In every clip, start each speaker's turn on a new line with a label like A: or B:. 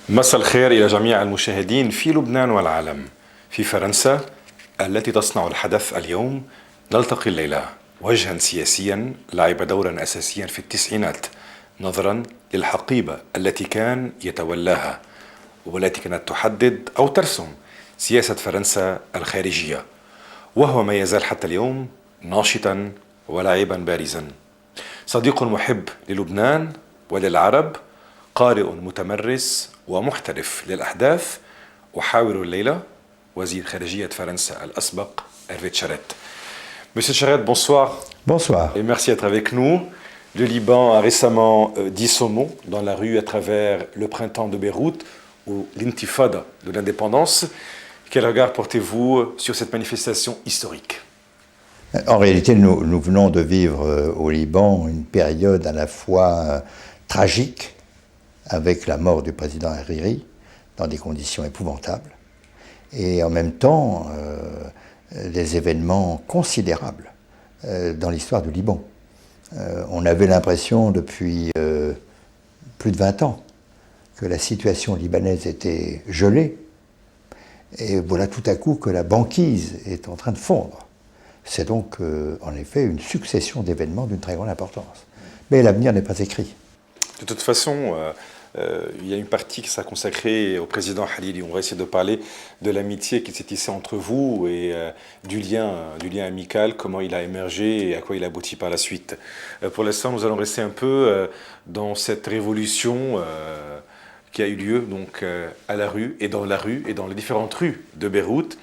A: مساء الخير إلى جميع المشاهدين في لبنان والعالم. في فرنسا التي تصنع الحدث اليوم نلتقي الليلة وجها سياسيا لعب دورا أساسيا في التسعينات نظرا للحقيبة التي كان يتولاها والتي كانت تحدد أو ترسم سياسة فرنسا الخارجية، وهو ما يزال حتى اليوم ناشطا ولاعبا بارزا. صديق محب للبنان وللعرب، قارئ متمرس ومحترف للأحداث. أحاور الليلة وزير خارجية فرنسا الأسبق Hervé Tcharet. Monsieur Tcharet, bonsoir.
B: Bonsoir.
A: Et merci d'être avec nous. Le Liban a récemment dit son mot dans la rue à travers le printemps de Beyrouth ou l'intifada de l'indépendance. Quel regard portez-vous sur cette manifestation historique?
B: En réalité, nous venons de vivre au Liban une période à la fois tragique, avec la mort du président Hariri, dans des conditions épouvantables, et en même temps des événements considérables dans l'histoire du Liban. On avait l'impression depuis plus de 20 ans que la situation libanaise était gelée, et voilà tout à coup que la banquise est en train de fondre. C'est donc en effet une succession d'événements d'une très grande importance. Mais l'avenir n'est pas écrit.
A: De toute façon, il y a une partie qui sera consacrée au président Hariri. On va essayer de parler de l'amitié qui s'est tissée entre vous et du lien amical, comment il a émergé et à quoi il a abouti par la suite. Pour l'instant, nous allons rester un peu dans cette révolution qui a eu lieu donc, à la rue et dans les différentes rues de Beyrouth.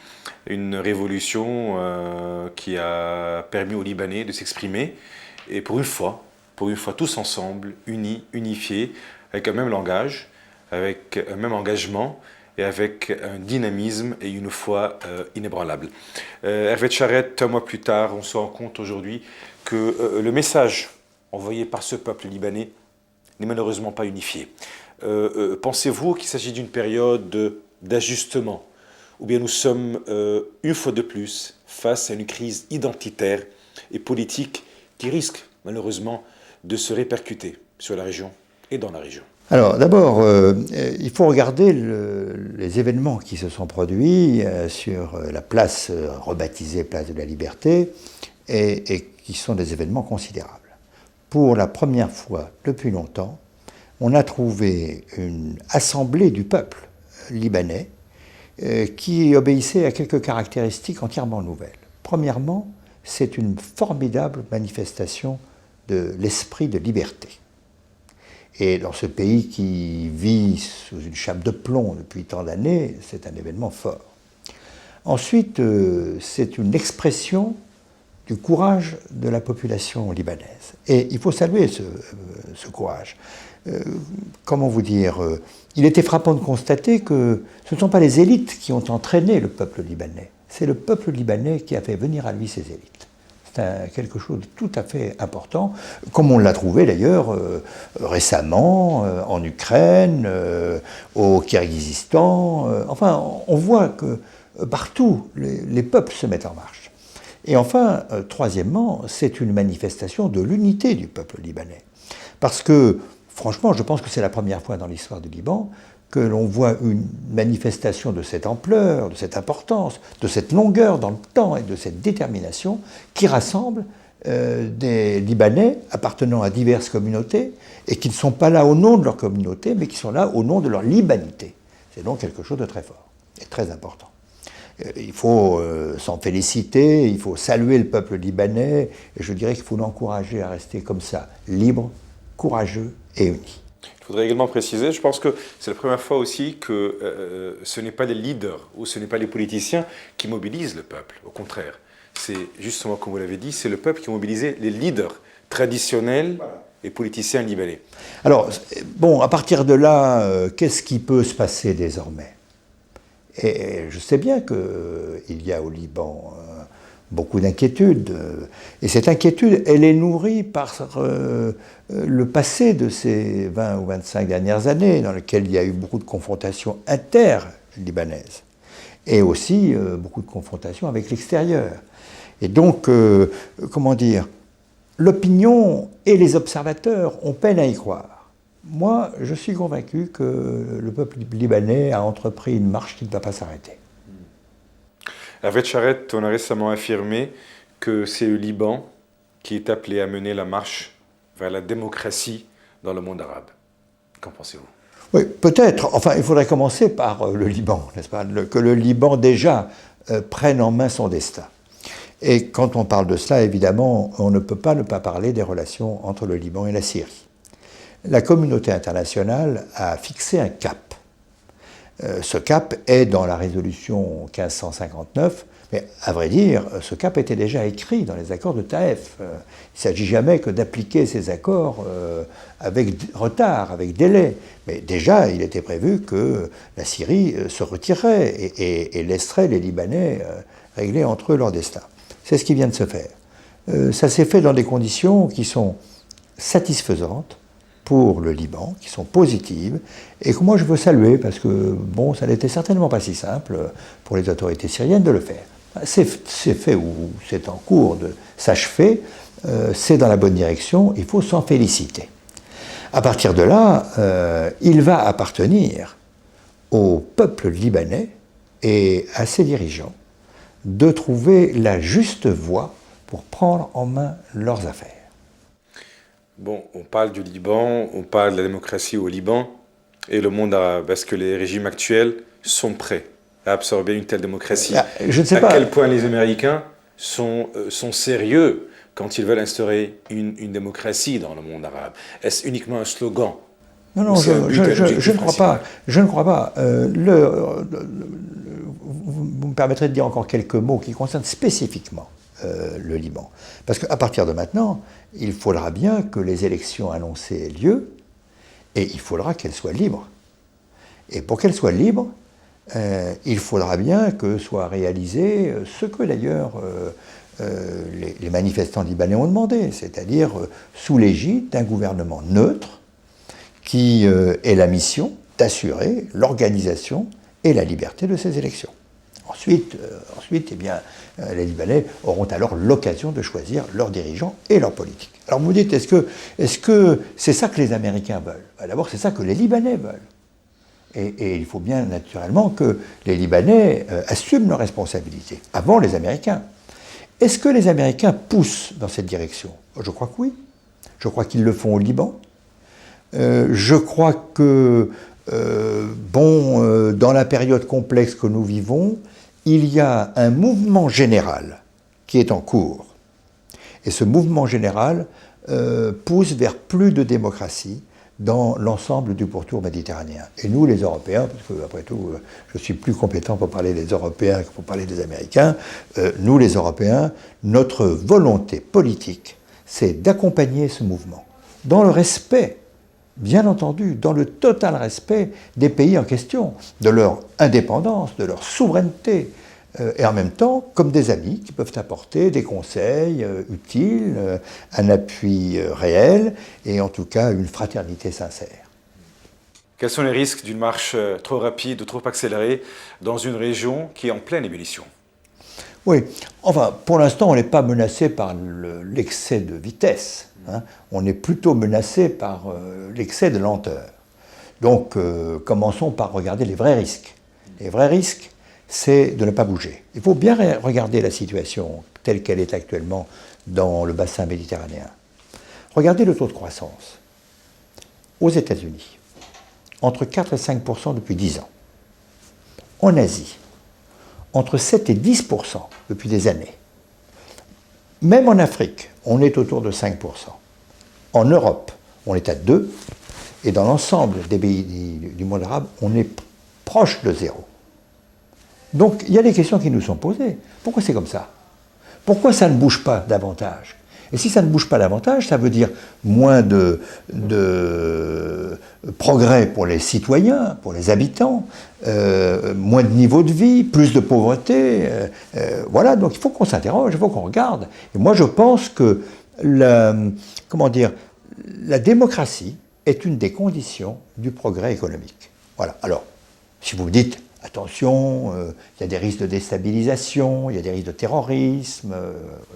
A: Une révolution qui a permis aux Libanais de s'exprimer et pour une fois tous ensemble, unis, unifiés, avec un même langage, avec un même engagement et avec un dynamisme et une foi inébranlable. Hervé Tcharet, un mois plus tard, on se rend compte aujourd'hui que le message envoyé par ce peuple libanais n'est malheureusement pas unifié. Pensez-vous qu'il s'agit d'une période d'ajustement, ou bien nous sommes une fois de plus face à une crise identitaire et politique qui risque malheureusement de se répercuter sur la région et dans la région?
B: Alors d'abord, il faut regarder les événements qui se sont produits sur la place rebaptisée Place de la Liberté et qui sont des événements considérables. Pour la première fois depuis longtemps, on a trouvé une assemblée du peuple libanais qui obéissait à quelques caractéristiques entièrement nouvelles. Premièrement, c'est une formidable manifestation de l'esprit de liberté. Et dans ce pays qui vit sous une chape de plomb depuis tant d'années, c'est un événement fort. Ensuite, c'est une expression du courage de la population libanaise. Et il faut saluer ce courage. Comment vous dire, il était frappant de constater que ce ne sont pas les élites qui ont entraîné le peuple libanais, c'est le peuple libanais qui a fait venir à lui ses élites. C'est quelque chose de tout à fait important, comme on l'a trouvé d'ailleurs récemment en Ukraine, au Kirghizistan. Enfin, on voit que partout, les peuples se mettent en marche. Et enfin, troisièmement, c'est une manifestation de l'unité du peuple libanais. Parce que, franchement, je pense que c'est la première fois dans l'histoire du Liban que l'on voit une manifestation de cette ampleur, de cette importance, de cette longueur dans le temps et de cette détermination qui rassemble des Libanais appartenant à diverses communautés et qui ne sont pas là au nom de leur communauté, mais qui sont là au nom de leur libanité. C'est donc quelque chose de très fort et très important. Il faut s'en féliciter, il faut saluer le peuple libanais, et je dirais qu'il faut l'encourager à rester comme ça, libre, courageux et uni.
A: Il faudrait également préciser, je pense que c'est la première fois aussi que ce n'est pas les leaders ou ce n'est pas les politiciens qui mobilisent le peuple. Au contraire, c'est justement, comme vous l'avez dit, c'est le peuple qui a mobilisé les leaders traditionnels et politiciens libanais.
B: Alors, bon, à partir de là, qu'est-ce qui peut se passer désormais? Et je sais bien qu'il y a au Liban beaucoup d'inquiétudes. Et cette inquiétude, elle est nourrie par le passé de ces 20 ou 25 dernières années, dans lesquelles il y a eu beaucoup de confrontations inter-libanaises, et aussi beaucoup de confrontations avec l'extérieur. Et donc, comment dire, l'opinion et les observateurs ont peine à y croire. Moi, je suis convaincu que le peuple libanais a entrepris une marche qui ne va pas s'arrêter.
A: Avec Charet, on a récemment affirmé que c'est le Liban qui est appelé à mener la marche vers la démocratie dans le monde arabe. Qu'en pensez-vous?
B: Oui, peut-être. Enfin, il faudrait commencer par le Liban, n'est-ce pas? Que le Liban, déjà, prenne en main son destin. Et quand on parle de cela, évidemment, on ne peut pas ne pas parler des relations entre le Liban et la Syrie. La communauté internationale a fixé un cap. Ce cap est dans la résolution 1559, mais à vrai dire, ce cap était déjà écrit dans les accords de Taïf. Il ne s'agit jamais que d'appliquer ces accords avec retard, avec délai. Mais déjà, il était prévu que la Syrie se retirerait et laisserait les Libanais régler entre eux leur destin. C'est ce qui vient de se faire. Ça s'est fait dans des conditions qui sont satisfaisantes pour le Liban, qui sont positives, et que moi je veux saluer, parce que, bon, ça n'était certainement pas si simple pour les autorités syriennes de le faire. C'est fait ou c'est en cours de s'achever, c'est dans la bonne direction, il faut s'en féliciter. À partir de là, il va appartenir au peuple libanais et à ses dirigeants de trouver la juste voie pour prendre en main leurs affaires.
A: Bon, on parle du Liban, on parle de la démocratie au Liban et le monde arabe. Est-ce que les régimes actuels sont prêts à absorber une telle démocratie?
B: Je ne sais pas.
A: À quel point les Américains sont sérieux quand ils veulent instaurer une démocratie dans le monde arabe? Est-ce uniquement un slogan?
B: Non, je ne crois pas. Je ne crois pas. Vous me permettrez de dire encore quelques mots qui concernent spécifiquement le Liban. Parce qu'à partir de maintenant, il faudra bien que les élections annoncées aient lieu, et il faudra qu'elles soient libres. Et pour qu'elles soient libres, il faudra bien que soit réalisé ce que d'ailleurs les manifestants libanais ont demandé, c'est-à-dire sous l'égide d'un gouvernement neutre qui ait la mission d'assurer l'organisation et la liberté de ces élections. Ensuite, eh bien, les Libanais auront alors l'occasion de choisir leurs dirigeants et leur politique. Alors vous me dites, est-ce que c'est ça que les Américains veulent? D'abord, c'est ça que les Libanais veulent. Et il faut bien naturellement que les Libanais assument leurs responsabilités, avant les Américains. Est-ce que les Américains poussent dans cette direction? Je crois que oui. Je crois qu'ils le font au Liban. Je crois que, dans la période complexe que nous vivons, il y a un mouvement général qui est en cours. Et ce mouvement général pousse vers plus de démocratie dans l'ensemble du pourtour méditerranéen. Et nous, les Européens, parce que après tout, je suis plus compétent pour parler des Européens que pour parler des Américains, nous, les Européens, notre volonté politique, c'est d'accompagner ce mouvement, dans le respect, bien entendu, dans le total respect des pays en question, de leur indépendance, de leur souveraineté, et en même temps comme des amis qui peuvent apporter des conseils utiles, un appui réel et en tout cas une fraternité sincère.
A: Quels sont les risques d'une marche trop rapide ou trop accélérée dans une région qui est en pleine ébullition?
B: Oui, enfin, pour l'instant, on n'est pas menacé par l'excès de vitesse. On est plutôt menacé par l'excès de lenteur. Donc, commençons par regarder les vrais risques. Les vrais risques, c'est de ne pas bouger. Il faut bien regarder la situation telle qu'elle est actuellement dans le bassin méditerranéen. Regardez le taux de croissance. Aux États-Unis, entre 4 et 5% depuis 10 ans. En Asie, entre 7 et 10% depuis des années. Même en Afrique, on est autour de 5%. En Europe, on est à 2%. Et dans l'ensemble des pays du monde arabe, on est proche de 0%. Donc, il y a des questions qui nous sont posées. Pourquoi c'est comme ça? Pourquoi ça ne bouge pas davantage? Et si ça ne bouge pas davantage, ça veut dire moins de progrès pour les citoyens, pour les habitants, moins de niveau de vie, plus de pauvreté. Voilà, donc il faut qu'on s'interroge, il faut qu'on regarde. Et moi, je pense que la démocratie est une des conditions du progrès économique. Voilà. Alors, si vous me dites, attention, il y a des risques de déstabilisation, il y a des risques de terrorisme,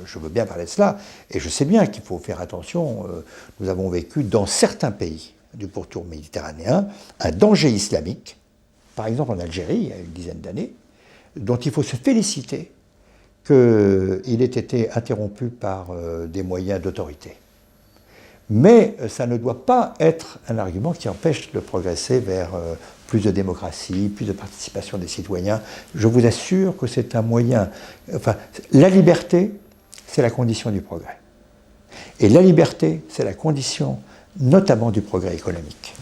B: je veux bien parler de cela, et je sais bien qu'il faut faire attention. Nous avons vécu dans certains pays du pourtour méditerranéen, un danger islamique, par exemple en Algérie, il y a une dizaine d'années, dont il faut se féliciter qu'il ait été interrompu par des moyens d'autorité. Mais ça ne doit pas être un argument qui empêche de progresser vers plus de démocratie, plus de participation des citoyens. Je vous assure que c'est un moyen... Enfin, la liberté, c'est la condition du progrès. Et la liberté, c'est la condition notamment du progrès économique.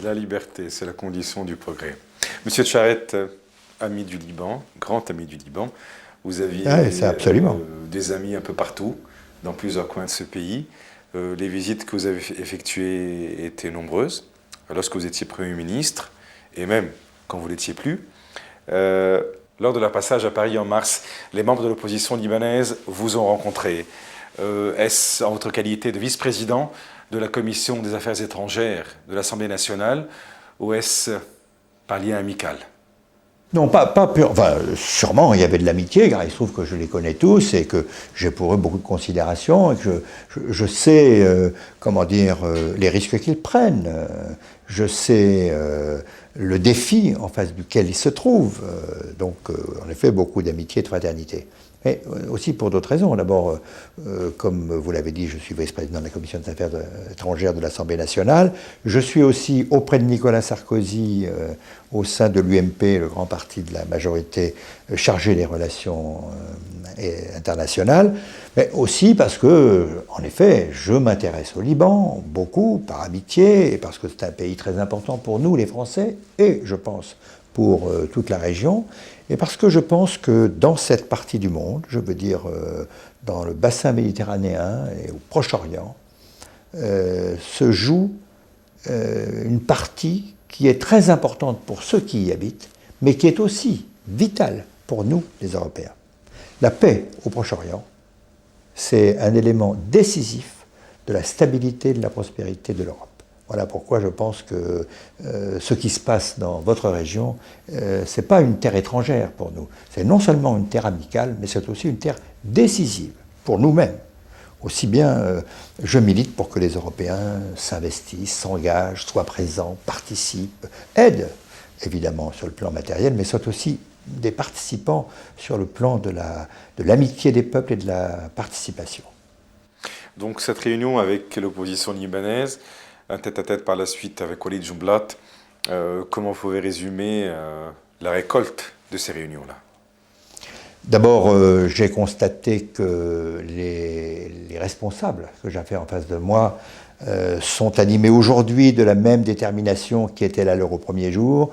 A: La liberté, c'est la condition du progrès. Monsieur Tcharet, ami du Liban, grand ami du Liban, vous aviez des amis un peu partout, dans plusieurs coins de ce pays. Les visites que vous avez effectuées étaient nombreuses, lorsque vous étiez Premier ministre, et même quand vous ne l'étiez plus. Lors de leur passage à Paris en mars, les membres de l'opposition libanaise vous ont rencontré. Est-ce en votre qualité de vice-président de la Commission des Affaires étrangères de l'Assemblée nationale, ou est-ce par lien amical?
B: Non, pas pur. Enfin, sûrement, il y avait de l'amitié, car il se trouve que je les connais tous et que j'ai pour eux beaucoup de considération et que je sais, comment dire, les risques qu'ils prennent. Je sais le défi en face duquel ils se trouvent. Donc, en effet, beaucoup d'amitié et de fraternité. Mais aussi pour d'autres raisons. D'abord, comme vous l'avez dit, je suis vice-président de la Commission des Affaires étrangères de l'Assemblée nationale. Je suis aussi auprès de Nicolas Sarkozy, au sein de l'UMP, le grand parti de la majorité, chargé des relations internationales. Mais aussi parce que, en effet, je m'intéresse au Liban, beaucoup, par amitié, et parce que c'est un pays très important pour nous, les Français, et je pense pour toute la région. Et parce que je pense que dans cette partie du monde, je veux dire dans le bassin méditerranéen et au Proche-Orient, se joue une partie qui est très importante pour ceux qui y habitent, mais qui est aussi vitale pour nous, les Européens. La paix au Proche-Orient, c'est un élément décisif de la stabilité et de la prospérité de l'Europe. Voilà pourquoi je pense que ce qui se passe dans votre région, ce n'est pas une terre étrangère pour nous. C'est non seulement une terre amicale, mais c'est aussi une terre décisive pour nous-mêmes. Aussi bien, je milite pour que les Européens s'investissent, s'engagent, soient présents, participent, aident, évidemment, sur le plan matériel, mais soient aussi des participants sur le plan de l'amitié des peuples et de la participation.
A: Donc cette réunion avec l'opposition libanaise, un tête-à-tête par la suite avec Walid Jumblat, comment vous pouvez résumer la récolte de ces réunions-là?
B: D'abord, j'ai constaté que les responsables que j'avais en face de moi sont animés aujourd'hui de la même détermination qui était la leur au premier jour.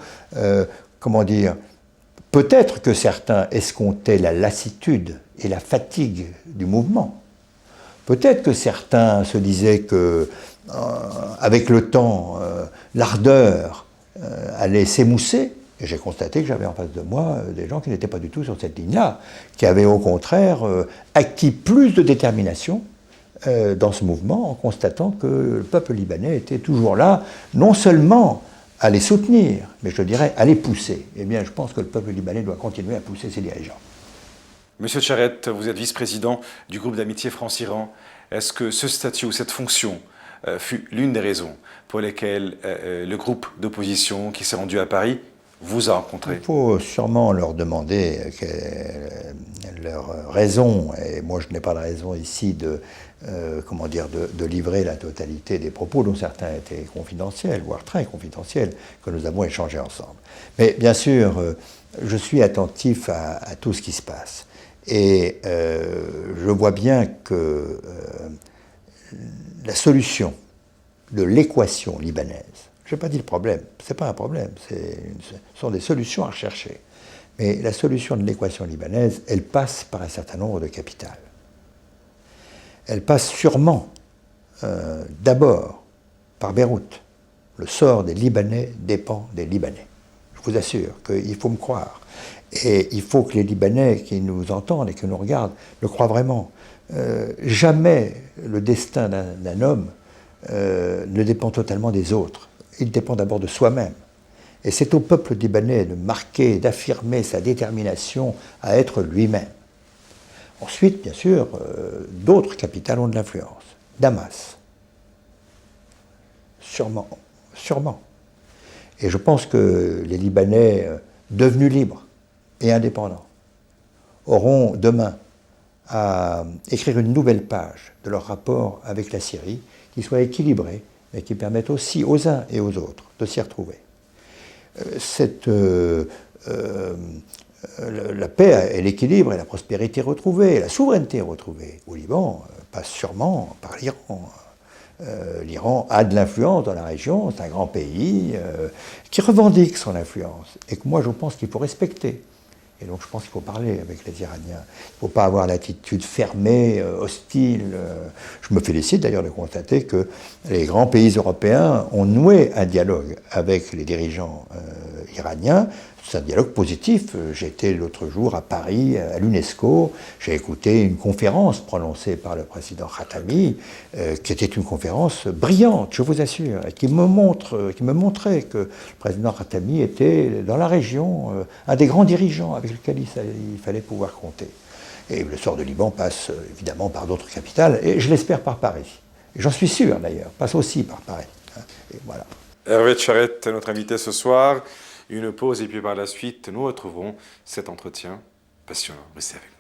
B: Comment dire? Peut-être que certains escomptaient la lassitude et la fatigue du mouvement. Peut-être que certains se disaient que avec le temps, l'ardeur allait s'émousser. Et j'ai constaté que j'avais en face de moi des gens qui n'étaient pas du tout sur cette ligne-là, qui avaient au contraire acquis plus de détermination dans ce mouvement, en constatant que le peuple libanais était toujours là, non seulement à les soutenir, mais je dirais à les pousser. Eh bien, je pense que le peuple libanais doit continuer à pousser ses dirigeants.
A: Monsieur Tcharet, vous êtes vice-président du groupe d'amitié France-Iran. Est-ce que ce statut ou cette fonction fut l'une des raisons pour lesquelles le groupe d'opposition qui s'est rendu à Paris vous a rencontré?
B: Il faut sûrement leur demander leur raison, et moi je n'ai pas de raison ici de livrer la totalité des propos, dont certains étaient confidentiels, voire très confidentiels, que nous avons échangés ensemble. Mais bien sûr, je suis attentif à tout ce qui se passe. Et je vois bien que la solution de l'équation libanaise, je n'ai pas dit le problème, ce n'est pas un problème, ce sont des solutions à rechercher. Mais la solution de l'équation libanaise, elle passe par un certain nombre de capitales. Elle passe sûrement, d'abord, par Beyrouth. Le sort des Libanais dépend des Libanais. Je vous assure qu'il faut me croire. Et il faut que les Libanais qui nous entendent et qui nous regardent le croient vraiment. Jamais le destin d'un homme ne dépend totalement des autres. Il dépend d'abord de soi-même. Et c'est au peuple libanais de marquer, d'affirmer sa détermination à être lui-même. Ensuite, bien sûr, d'autres capitales ont de l'influence. Damas, sûrement, sûrement. Et je pense que les Libanais, devenus libres et indépendants, auront demain à écrire une nouvelle page de leur rapport avec la Syrie, qui soit équilibrée et qui permette aussi aux uns et aux autres de s'y retrouver. La paix et l'équilibre et la prospérité retrouvée, la souveraineté retrouvée au Liban passe sûrement par l'Iran. L'Iran a de l'influence dans la région, c'est un grand pays qui revendique son influence et que moi je pense qu'il faut respecter. Et donc je pense qu'il faut parler avec les Iraniens. Il ne faut pas avoir l'attitude fermée, hostile. Je me félicite d'ailleurs de constater que les grands pays européens ont noué un dialogue avec les dirigeants iraniens. C'est un dialogue positif. J'étais l'autre jour à Paris, à l'UNESCO. J'ai écouté une conférence prononcée par le président Khatami, qui était une conférence brillante, je vous assure, et qui me montrait que le président Khatami était dans la région un des grands dirigeants avec lesquels il fallait pouvoir compter. Et le sort de Liban passe évidemment par d'autres capitales, et je l'espère par Paris. Et j'en suis sûr d'ailleurs, passe aussi par Paris. Et voilà.
A: Hervé Tcharet, notre invité ce soir. Une pause et puis par la suite, nous retrouverons cet entretien passionnant. Restez avec nous.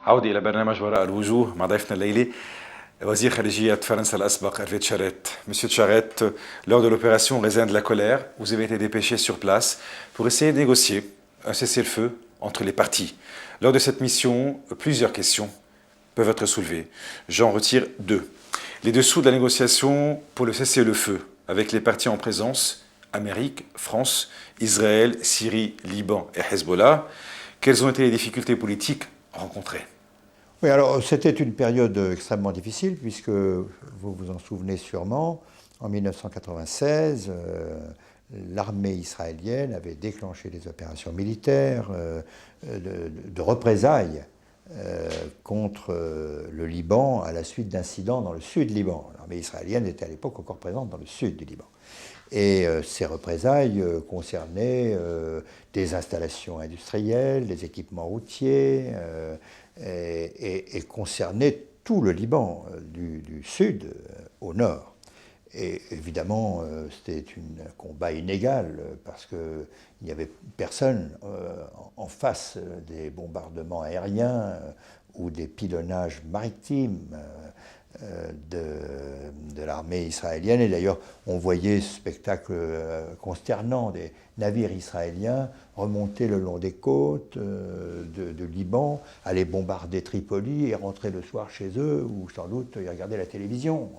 A: عودة إلى برنامج وراء الوجوه مع ضيفنا الليلي وزير خارجية فرنسا الأسبق Hervé Tcharet. Monsieur Tcharet, lors de l'opération Raisin de la colère, vous avez été dépêché sur place pour essayer de négocier un cessez-le-feu entre les parties. Lors de cette mission, plusieurs questions peuvent être soulevées. J'en retire deux. Les dessous de la négociation pour le cessez-le-feu avec les parties en présence, Amérique, France, Israël, Syrie, Liban et Hezbollah. Quelles ont été les difficultés politiques rencontrées?
B: Oui, alors c'était une période extrêmement difficile, puisque vous vous en souvenez sûrement, en 1996, l'armée israélienne avait déclenché des opérations militaires de représailles contre le Liban à la suite d'incidents dans le sud du Liban. L'armée israélienne était à l'époque encore présente dans le sud du Liban. Et ces représailles concernaient des installations industrielles, des équipements routiers, et concernaient tout le Liban, du sud au nord. Et évidemment, c'était un combat inégal, parce qu'il n'y avait personne en face des bombardements aériens ou des pilonnages maritimes de l'armée israélienne. Et d'ailleurs, on voyait ce spectacle consternant des navires israéliens remonter le long des côtes de Liban, aller bombarder Tripoli et rentrer le soir chez eux, ou sans doute y regarder la télévision,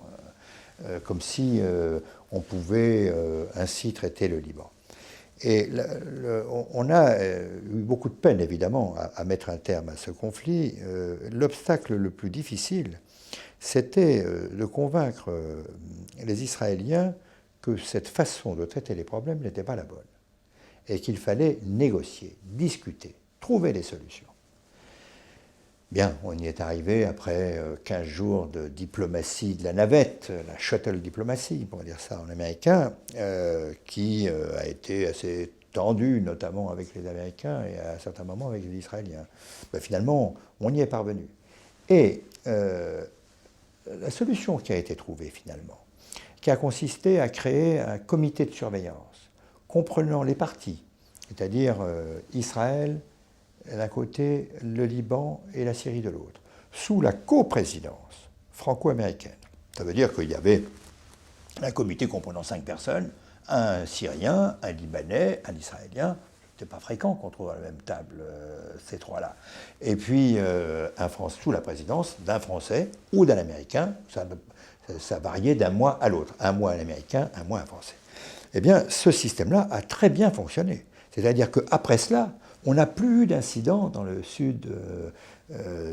B: comme si on pouvait ainsi traiter le Liban. Et on a eu beaucoup de peine, évidemment, à mettre un terme à ce conflit. L'obstacle le plus difficile, c'était de convaincre les Israéliens que cette façon de traiter les problèmes n'était pas la bonne, et qu'il fallait négocier, discuter, trouver des solutions. Bien, on y est arrivé après 15 jours de diplomatie de la navette, la shuttle diplomatie, pour dire ça en américain, qui a été assez tendue, notamment avec les Américains et à certains moments avec les Israéliens. Ben, finalement, on y est parvenu. Et la solution qui a été trouvée finalement, qui a consisté à créer un comité de surveillance comprenant les parties, c'est-à-dire Israël d'un côté, le Liban et la Syrie de l'autre, sous la coprésidence franco-américaine. Ça veut dire qu'il y avait un comité comprenant 5 personnes, un Syrien, un Libanais, un Israélien. C'était pas fréquent qu'on trouve à la même table ces trois-là. Et puis sous la présidence d'un Français ou d'un Américain. Ça variait d'un mois à l'autre. Un mois un Américain, un mois un Français. Eh bien, ce système-là a très bien fonctionné. C'est-à-dire qu'après cela, On n'a plus eu d'incidents dans le sud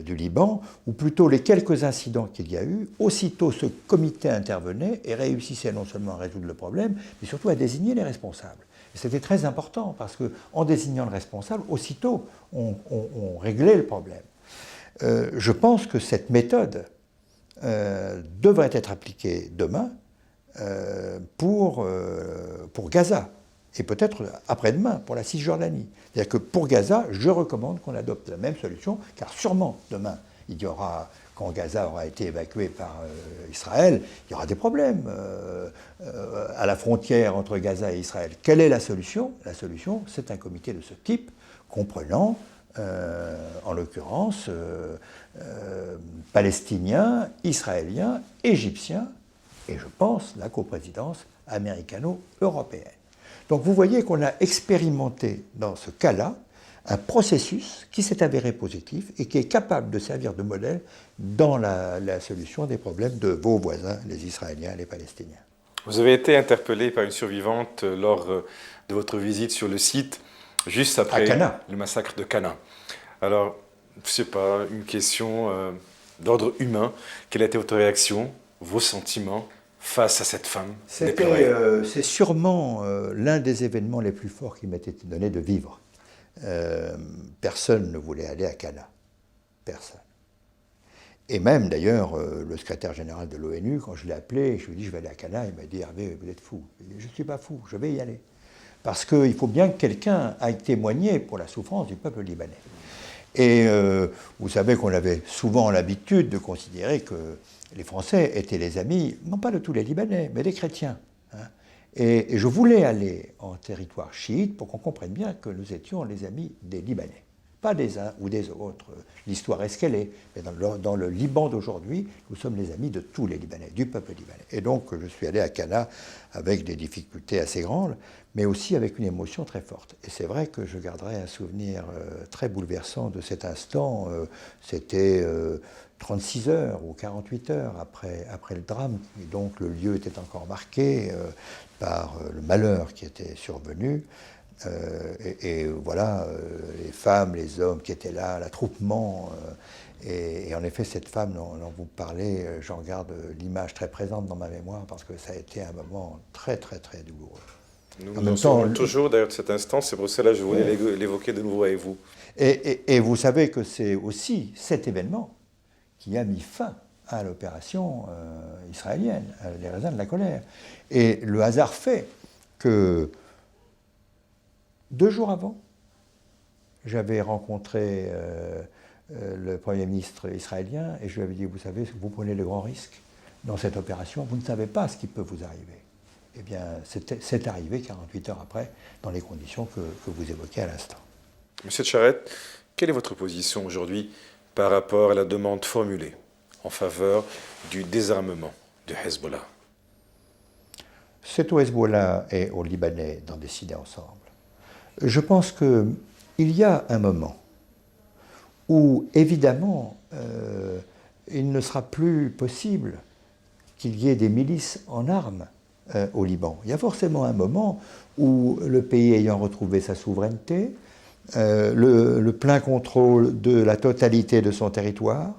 B: du Liban, ou plutôt les quelques incidents qu'il y a eu, aussitôt ce comité intervenait et réussissait non seulement à résoudre le problème, mais surtout à désigner les responsables. Et c'était très important, parce qu'en désignant le responsable, aussitôt on réglait le problème. Je pense que cette méthode devrait être appliquée demain pour Gaza, et peut-être après-demain pour la Cisjordanie. C'est-à-dire que pour Gaza, je recommande qu'on adopte la même solution, car sûrement demain, il y aura, quand Gaza aura été évacué par Israël, il y aura des problèmes à la frontière entre Gaza et Israël. Quelle est la solution? La solution, c'est un comité de ce type, comprenant, en l'occurrence, palestiniens, israéliens, égyptiens, et je pense la coprésidence américano-européenne. Donc vous voyez qu'on a expérimenté dans ce cas-là un processus qui s'est avéré positif et qui est capable de servir de modèle dans la solution des problèmes de vos voisins, les Israéliens et les Palestiniens.
A: Vous avez été interpellé par une survivante lors de votre visite sur le site, juste après le massacre de Cana. Alors, je ne sais pas, une question d'ordre humain. Quelle a été votre réaction, vos sentiments face à cette femme déplorée?
B: C'est sûrement l'un des événements les plus forts qui m'ait été donné de vivre. Personne ne voulait aller à Cana. Personne. Et même d'ailleurs, le secrétaire général de l'ONU, quand je l'ai appelé, je lui ai dit je vais aller à Cana, il m'a dit Hervé, vous êtes fou. Je ne suis pas fou, je vais y aller. Parce qu'il faut bien que quelqu'un aille témoigner pour la souffrance du peuple libanais. Et vous savez qu'on avait souvent l'habitude de considérer que les Français étaient les amis, non pas de tous les Libanais, mais des chrétiens. Hein. Et je voulais aller en territoire chiite pour qu'on comprenne bien que nous étions les amis des Libanais. Pas des uns ou des autres. L'histoire est ce qu'elle est. Mais dans le Liban d'aujourd'hui, nous sommes les amis de tous les Libanais, du peuple libanais. Et donc, je suis allé à Cana avec des difficultés assez grandes, mais aussi avec une émotion très forte. Et c'est vrai que je garderai un souvenir très bouleversant de cet instant. C'était 36 heures ou 48 heures après le drame. Et donc, le lieu était encore marqué par le malheur qui était survenu. Et voilà, les femmes, les hommes qui étaient là, l'attroupement. Et en effet, cette femme dont vous parlez, j'en garde l'image très présente dans ma mémoire parce que ça a été un moment très, très, très douloureux.
A: Nous nous en souvenons toujours d'ailleurs de cet instant, c'est pour cela que je voulais l'évoquer de nouveau avec vous.
B: Et vous savez que c'est aussi cet événement qui a mis fin à l'opération israélienne, les raisins de la colère. Et le hasard fait que 2 jours avant, j'avais rencontré le Premier ministre israélien et je lui avais dit, vous savez, vous prenez de grands risques dans cette opération, vous ne savez pas ce qui peut vous arriver. Eh bien, c'est arrivé 48 heures après, dans les conditions que vous évoquez à l'instant.
A: Monsieur Tcharet, quelle est votre position aujourd'hui par rapport à la demande formulée en faveur du désarmement du Hezbollah?
B: C'est au Hezbollah et aux Libanais d'en décider ensemble. Je pense qu'il y a un moment où, évidemment, il ne sera plus possible qu'il y ait des milices en armes au Liban. Il y a forcément un moment où le pays ayant retrouvé sa souveraineté, le plein contrôle de la totalité de son territoire,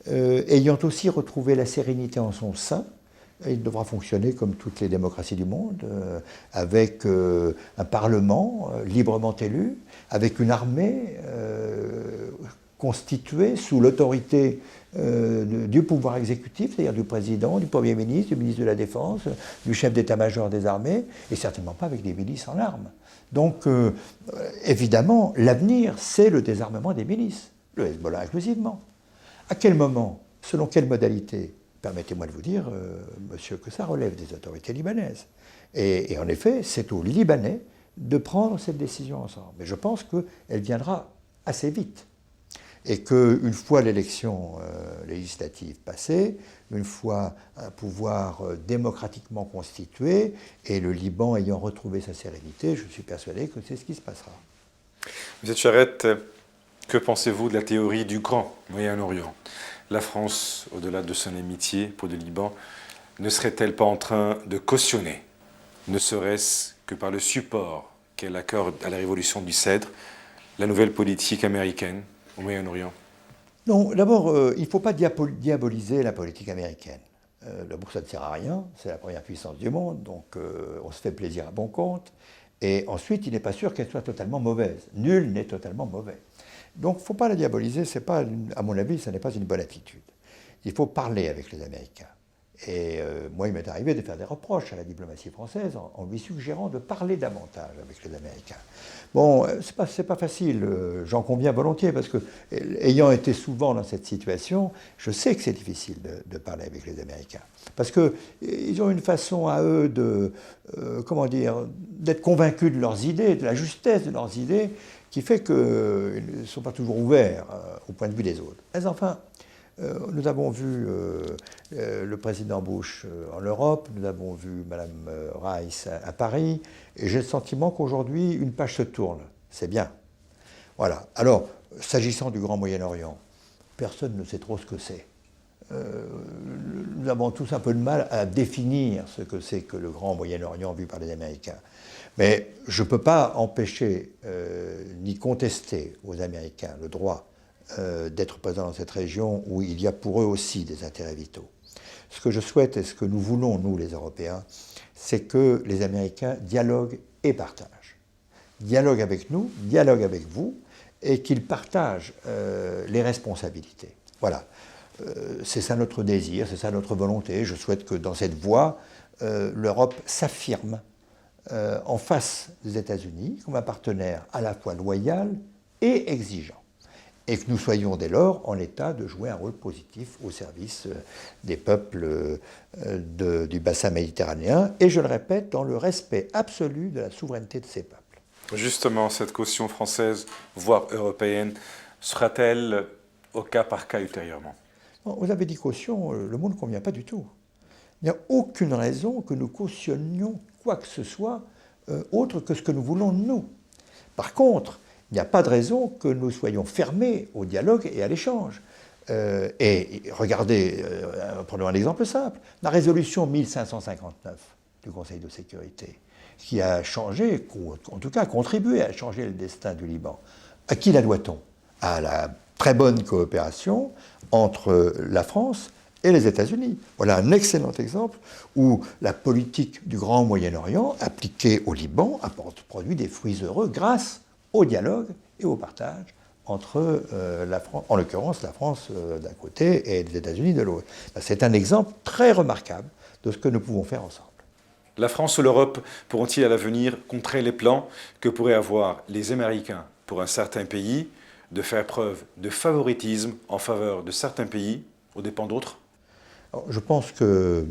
B: ayant aussi retrouvé la sérénité en son sein, il devra fonctionner comme toutes les démocraties du monde, avec un parlement librement élu, avec une armée constituée sous l'autorité du pouvoir exécutif, c'est-à-dire du président, du Premier ministre, du ministre de la Défense, du chef d'état-major des armées, et certainement pas avec des milices en armes. Donc, évidemment, l'avenir, c'est le désarmement des milices, le Hezbollah inclusivement. À quel moment, selon quelle modalité? Permettez-moi de vous dire, monsieur, que ça relève des autorités libanaises. Et en effet, c'est aux Libanais de prendre cette décision ensemble. Mais je pense qu'elle viendra assez vite. Et qu'une fois l'élection législative passée, une fois un pouvoir démocratiquement constitué, et le Liban ayant retrouvé sa sérénité, je suis persuadé que c'est ce qui se passera.
A: Monsieur Tcharet, que pensez-vous de la théorie du grand Moyen-Orient? La France, au-delà de son amitié pour le Liban, ne serait-elle pas en train de cautionner, ne serait-ce que par le support qu'elle accorde à la révolution du Cèdre, la nouvelle politique américaine au Moyen-Orient?
B: Non, d'abord, il ne faut pas diaboliser la politique américaine. D'abord, ça ne sert à rien, c'est la première puissance du monde, donc on se fait plaisir à bon compte. Et ensuite, il n'est pas sûr qu'elle soit totalement mauvaise. Nul n'est totalement mauvais. Donc, il ne faut pas la diaboliser, c'est pas, à mon avis, ce n'est pas une bonne attitude. Il faut parler avec les Américains. Et moi, il m'est arrivé de faire des reproches à la diplomatie française en lui suggérant de parler davantage avec les Américains. Bon, c'est pas facile, j'en conviens volontiers, parce que, ayant été souvent dans cette situation, je sais que c'est difficile de parler avec les Américains. Parce qu'ils ont une façon à eux de, comment dire, d'être convaincus de leurs idées, de la justesse de leurs idées, qui fait qu'ils ne sont pas toujours ouverts au point de vue des autres. Mais enfin, nous avons vu le président Bush en Europe, nous avons vu Mme Rice à Paris, et j'ai le sentiment qu'aujourd'hui, une page se tourne. C'est bien. Voilà. Alors, s'agissant du Grand Moyen-Orient, personne ne sait trop ce que c'est. Nous avons tous un peu de mal à définir ce que c'est que le Grand Moyen-Orient vu par les Américains. Mais je ne peux pas empêcher ni contester aux Américains le droit d'être présents dans cette région où il y a pour eux aussi des intérêts vitaux. Ce que je souhaite et ce que nous voulons, nous les Européens, c'est que les Américains dialoguent et partagent. Dialoguent avec nous, dialoguent avec vous, et qu'ils partagent les responsabilités. Voilà. C'est ça notre désir, c'est ça notre volonté. Je souhaite que dans cette voie, l'Europe s'affirme en face des États-Unis comme un partenaire à la fois loyal et exigeant. Et que nous soyons dès lors en état de jouer un rôle positif au service des peuples du bassin méditerranéen, et je le répète, dans le respect absolu de la souveraineté de ces peuples.
A: Justement, cette caution française, voire européenne, sera-t-elle au cas par cas ultérieurement?
B: Vous avez dit caution, le mot ne convient pas du tout. Il n'y a aucune raison que nous cautionnions quoi que ce soit autre que ce que nous voulons nous. Par contre, il n'y a pas de raison que nous soyons fermés au dialogue et à l'échange. Et regardez, prenons un exemple simple, la résolution 1559 du Conseil de sécurité, qui a changé, en tout cas contribué à changer le destin du Liban. À qui la doit-on? À la très bonne coopération entre la France et les États-Unis. Voilà un excellent exemple où la politique du Grand Moyen-Orient, appliquée au Liban, a produit des fruits heureux grâce au dialogue et au partage entre, en l'occurrence, la France d'un côté et les États-Unis de l'autre. C'est un exemple très remarquable de ce que nous pouvons faire ensemble.
A: La France ou l'Europe pourront-ils à l'avenir contrer les plans que pourraient avoir les Américains pour un certain pays de faire preuve de favoritisme en faveur de certains pays aux dépens d'autres?
B: Je pense que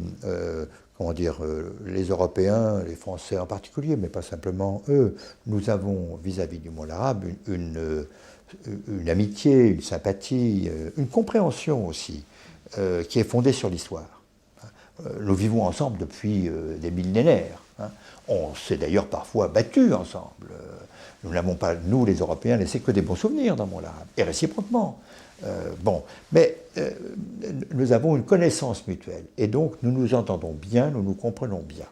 B: les Européens, les Français en particulier, mais pas simplement eux, nous avons vis-à-vis du monde arabe une amitié, une sympathie, une compréhension aussi, qui est fondée sur l'histoire. Nous vivons ensemble depuis des millénaires. On s'est d'ailleurs parfois battus ensemble. Nous n'avons pas, nous les Européens, laissé que des bons souvenirs dans le monde arabe, et réciproquement. Mais nous avons une connaissance mutuelle, et donc nous nous entendons bien, nous nous comprenons bien.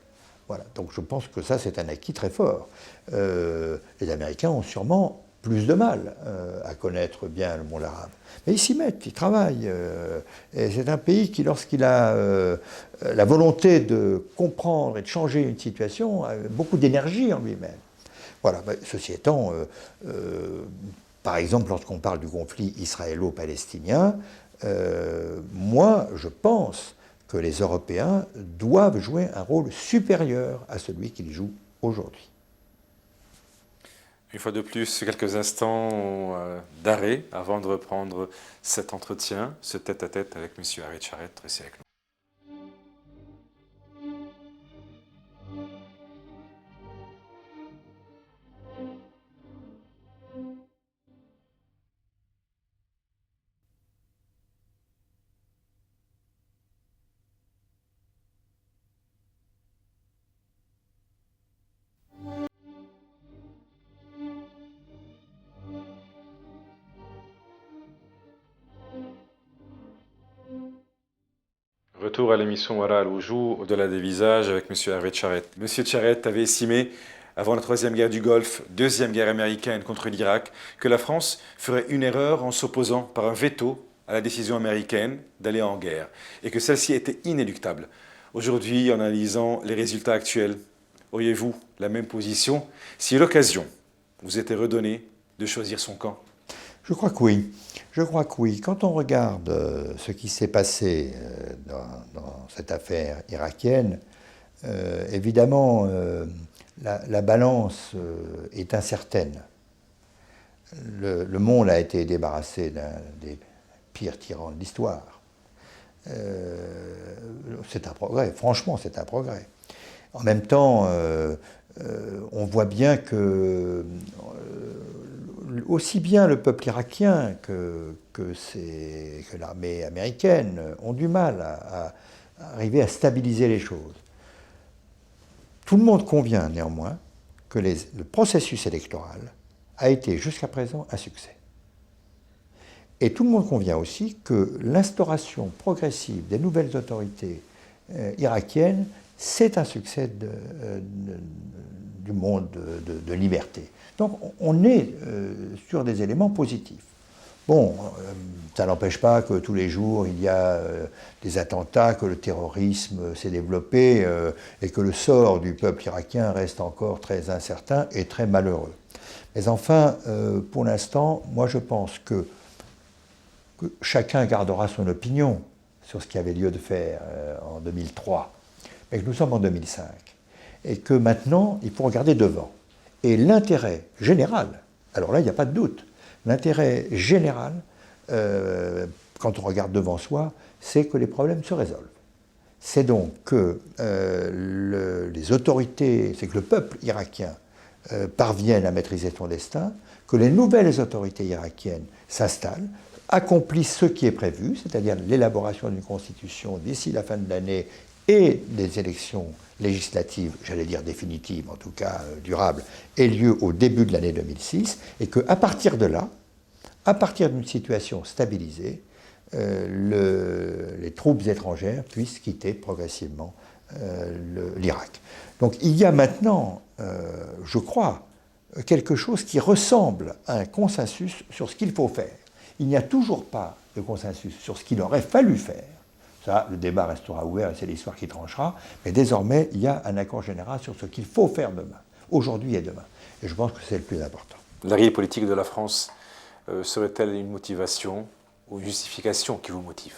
B: Voilà, donc je pense que ça c'est un acquis très fort. Les Américains ont sûrement plus de mal à connaître bien le monde arabe. Mais ils s'y mettent, ils travaillent. Et c'est un pays qui, lorsqu'il a la volonté de comprendre et de changer une situation, a beaucoup d'énergie en lui-même. Voilà, ceci étant, par exemple, lorsqu'on parle du conflit israélo-palestinien, moi, je pense que les Européens doivent jouer un rôle supérieur à celui qu'ils jouent aujourd'hui.
A: Une fois de plus, quelques instants d'arrêt avant de reprendre cet entretien, ce tête-à-tête avec M. Arvid Charet, restez avec nous. Retour à l'émission Wara Al-Oujou, au-delà des visages, avec M. Hervé Charet. M. Charet avait estimé avant la troisième guerre du Golfe, deuxième guerre américaine contre l'Irak, que la France ferait une erreur en s'opposant par un veto à la décision américaine d'aller en guerre, et que celle-ci était inéluctable. Aujourd'hui, en analysant les résultats actuels, auriez-vous la même position si l'occasion vous était redonnée de choisir son camp?
B: Je crois que oui. Je crois que oui. Quand on regarde ce qui s'est passé dans cette affaire irakienne, évidemment, la balance est incertaine. Le monde a été débarrassé d'un des pires tyrans de l'histoire. C'est un progrès, franchement, c'est un progrès. En même temps, on voit bien que aussi bien le peuple irakien que l'armée américaine ont du mal à arriver à stabiliser les choses. Tout le monde convient néanmoins que le processus électoral a été jusqu'à présent un succès. Et tout le monde convient aussi que l'instauration progressive des nouvelles autorités irakiennes, c'est un succès du monde de liberté. Donc on est sur des éléments positifs. Bon, ça n'empêche pas que tous les jours il y a des attentats, que le terrorisme s'est développé et que le sort du peuple irakien reste encore très incertain et très malheureux. Mais enfin, pour l'instant, moi je pense que chacun gardera son opinion sur ce qui avait lieu de faire en 2003, mais que nous sommes en 2005, et que maintenant, il faut regarder devant. Et l'intérêt général, alors là, il n'y a pas de doute, l'intérêt général, quand on regarde devant soi, c'est que les problèmes se résolvent. C'est donc que les autorités, c'est que le peuple irakien parvienne à maîtriser son destin, que les nouvelles autorités irakiennes s'installent, accomplissent ce qui est prévu, c'est-à-dire l'élaboration d'une constitution d'ici la fin de l'année et des élections législatives, j'allais dire définitives, en tout cas durables, aient lieu au début de l'année 2006, et qu'à partir de là, à partir d'une situation stabilisée, les troupes étrangères puissent quitter progressivement l'Irak. Donc il y a maintenant, je crois, quelque chose qui ressemble à un consensus sur ce qu'il faut faire. Il n'y a toujours pas de consensus sur ce qu'il aurait fallu faire. Ça, le débat restera ouvert et c'est l'histoire qui tranchera. Mais désormais, il y a un accord général sur ce qu'il faut faire demain, aujourd'hui et demain. Et je pense que c'est le plus important.
A: L'arrivée politique de la France serait-elle une motivation ou une justification qui vous motive?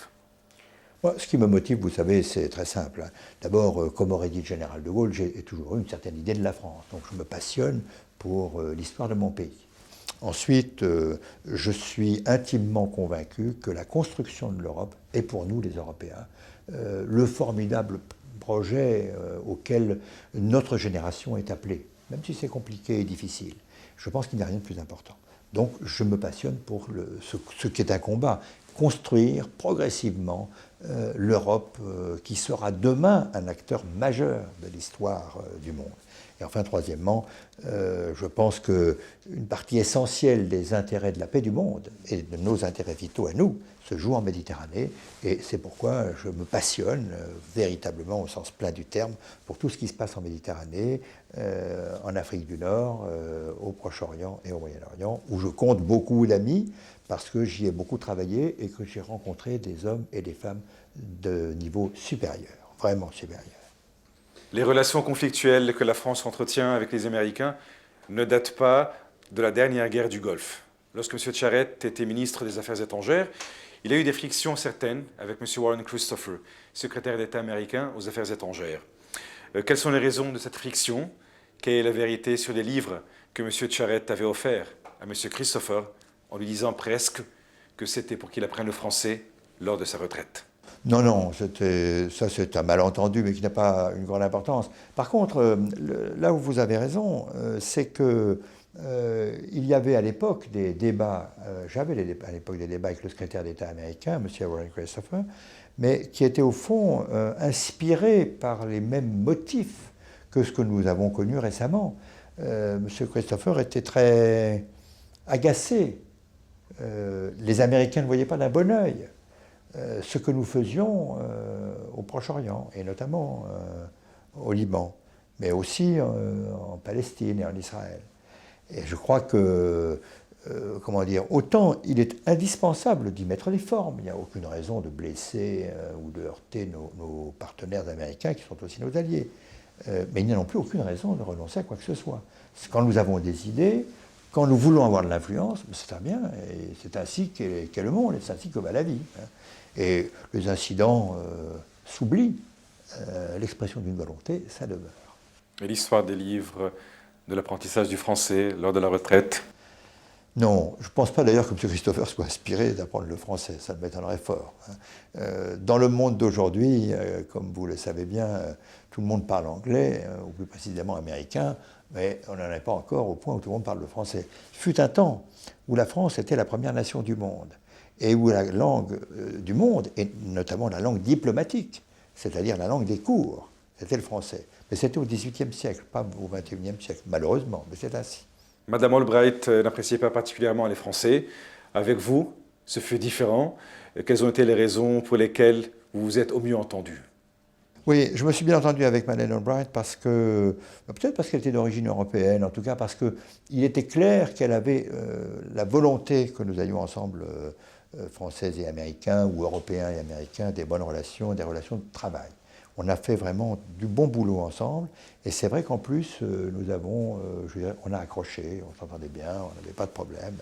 B: Moi, ce qui me motive, vous savez, c'est très simple. D'abord, comme aurait dit le général de Gaulle, j'ai toujours eu une certaine idée de la France. Donc je me passionne pour l'histoire de mon pays. Ensuite, je suis intimement convaincu que la construction de l'Europe est pour nous, les Européens, le formidable projet auquel notre génération est appelée, même si c'est compliqué et difficile. Je pense qu'il n'y a rien de plus important. Donc je me passionne pour ce qui est un combat, construire progressivement l'Europe qui sera demain un acteur majeur de l'histoire du monde. Et enfin, troisièmement, je pense qu'une partie essentielle des intérêts de la paix du monde et de nos intérêts vitaux à nous se joue en Méditerranée. Et c'est pourquoi je me passionne véritablement, au sens plein du terme, pour tout ce qui se passe en Méditerranée, en Afrique du Nord, au Proche-Orient et au Moyen-Orient, où je compte beaucoup d'amis parce que j'y ai beaucoup travaillé et que j'ai rencontré des hommes et des femmes de niveau supérieur, vraiment supérieur.
A: Les relations conflictuelles que la France entretient avec les Américains ne datent pas de la dernière guerre du Golfe. Lorsque M. Tcharet était ministre des Affaires étrangères, il a eu des frictions certaines avec M. Warren Christopher, secrétaire d'État américain aux Affaires étrangères. Quelles sont les raisons de cette friction? Quelle est la vérité sur les livres que M. Tcharet avait offerts à M. Christopher en lui disant presque que c'était pour qu'il apprenne le français lors de sa retraite?
B: Non, non, ça c'est un malentendu, mais qui n'a pas une grande importance. Par contre, là où vous avez raison, c'est que il y avait à l'époque des débats, j'avais à l'époque des débats avec le secrétaire d'État américain, M. Warren Christopher, mais qui étaient au fond inspirés par les mêmes motifs que ce que nous avons connu récemment. M. Christopher était très agacé. Les Américains ne voyaient pas d'un bon œil ce que nous faisions au Proche-Orient, et notamment au Liban. mais aussi en Palestine et en Israël. Et je crois que, comment dire, autant il est indispensable d'y mettre les formes, il n'y a aucune raison de blesser ou de heurter nos partenaires américains qui sont aussi nos alliés. Mais il n'y a non plus aucune raison de renoncer à quoi que ce soit. Quand nous avons des idées, quand nous voulons avoir de l'influence, c'est très bien, et c'est ainsi qu'est le monde, et c'est ainsi que va la vie. Et les incidents s'oublient, l'expression d'une volonté, ça demeure.
A: Et l'histoire des livres, de l'apprentissage du français lors de la retraite?
B: Non, je ne pense pas d'ailleurs que M. Christopher soit inspiré d'apprendre le français, ça m'étonnerait fort. Dans le monde d'aujourd'hui, comme vous le savez bien, tout le monde parle anglais, ou plus précisément américain, mais on n'en est pas encore au point où tout le monde parle le français. Il fut un temps où la France était la première nation du monde, et où la langue du monde, et notamment la langue diplomatique, c'est-à-dire la langue des cours, c'était le français. Mais c'était au XVIIIe siècle, pas au XXIe siècle, malheureusement, mais c'est ainsi.
A: Madame Albright n'appréciait pas particulièrement les Français. Avec vous, ce fut différent. Quelles ont été les raisons pour lesquelles vous vous êtes au mieux entendu?
B: Oui, je me suis bien entendu avec Madeleine Albright parce que, peut-être parce qu'elle était d'origine européenne, en tout cas parce qu'il était clair qu'elle avait la volonté que nous ayons ensemble, Français et Américains, ou Européens et Américains, des bonnes relations, des relations de travail. On a fait vraiment du bon boulot ensemble, et c'est vrai qu'en plus, on a accroché, on s'entendait bien, on n'avait pas de problème.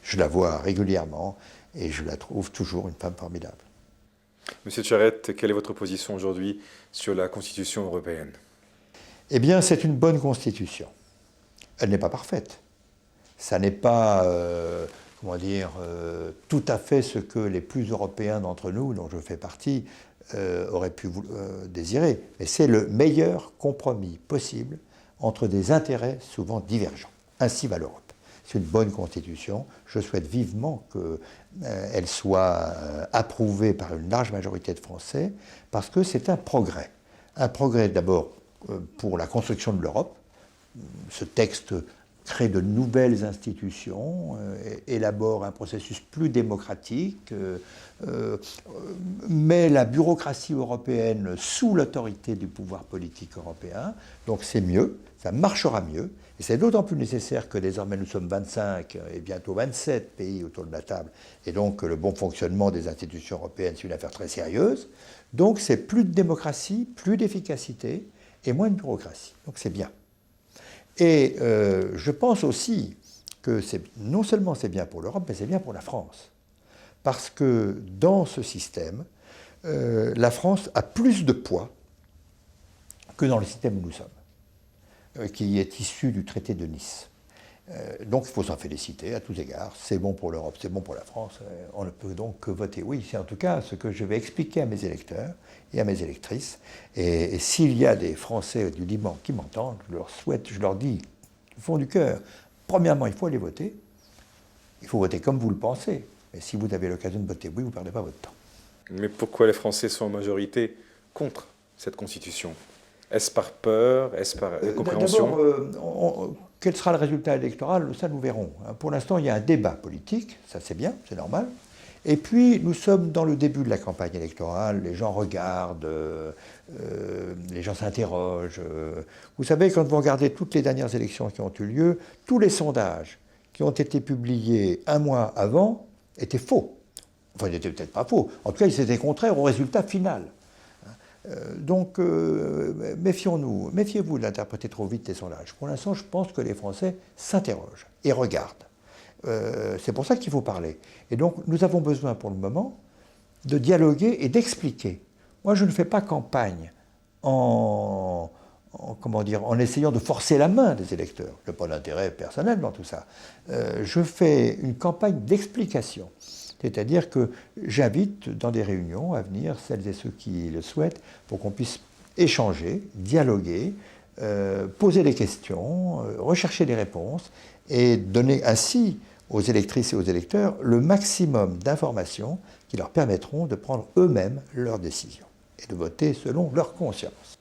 B: Je la vois régulièrement, et je la trouve toujours une femme formidable.
A: Monsieur Charette, quelle est votre position aujourd'hui sur la Constitution européenne?
B: Eh bien, c'est une bonne Constitution. Elle n'est pas parfaite. Ça n'est pas, tout à fait ce que les plus européens d'entre nous, dont je fais partie, auraient pu désirer. Mais c'est le meilleur compromis possible entre des intérêts souvent divergents. Ainsi va l'Europe. C'est une bonne constitution. Je souhaite vivement qu'elle soit approuvée par une large majorité de Français, parce que c'est un progrès. Un progrès d'abord pour la construction de l'Europe. Ce texte crée de nouvelles institutions, élabore un processus plus démocratique, met la bureaucratie européenne sous l'autorité du pouvoir politique européen. Donc c'est mieux, ça marchera mieux. Et c'est d'autant plus nécessaire que désormais nous sommes 25 et bientôt 27 pays autour de la table. Et donc le bon fonctionnement des institutions européennes, c'est une affaire très sérieuse. Donc c'est plus de démocratie, plus d'efficacité et moins de bureaucratie. Donc c'est bien. Et je pense aussi que non seulement c'est bien pour l'Europe, mais c'est bien pour la France. Parce que dans ce système, la France a plus de poids que dans le système où nous sommes, qui est issu du traité de Nice. Donc il faut s'en féliciter à tous égards. C'est bon pour l'Europe, c'est bon pour la France. On ne peut donc que voter oui. C'est en tout cas ce que je vais expliquer à mes électeurs et à mes électrices. Et s'il y a des Français du Liban qui m'entendent, je leur dis du fond du cœur, premièrement, il faut aller voter. Il faut voter comme vous le pensez. Mais si vous avez l'occasion de voter oui, vous ne perdez pas votre temps.
A: Mais pourquoi les Français sont en majorité contre cette Constitution? Est-ce par peur? Est-ce par incompréhension?
B: D'abord, quel sera le résultat électoral? Ça, nous verrons. Pour l'instant, il y a un débat politique, ça c'est bien, c'est normal. Et puis, nous sommes dans le début de la campagne électorale, les gens regardent, les gens s'interrogent. Vous savez, quand vous regardez toutes les dernières élections qui ont eu lieu, tous les sondages qui ont été publiés un mois avant étaient faux. Enfin, ils n'étaient peut-être pas faux. En tout cas, ils étaient contraires au résultat final. Donc, méfions-nous, méfiez-vous d'interpréter trop vite les sondages. Pour l'instant, je pense que les Français s'interrogent et regardent. C'est pour ça qu'il faut parler. Et donc, nous avons besoin pour le moment de dialoguer et d'expliquer. Moi, je ne fais pas campagne en essayant de forcer la main des électeurs. Je n'ai pas d'intérêt personnel dans tout ça. Je fais une campagne d'explication. C'est-à-dire que j'invite dans des réunions à venir celles et ceux qui le souhaitent pour qu'on puisse échanger, dialoguer, poser des questions, rechercher des réponses et donner ainsi aux électrices et aux électeurs le maximum d'informations qui leur permettront de prendre eux-mêmes leurs décisions et de voter selon leur conscience.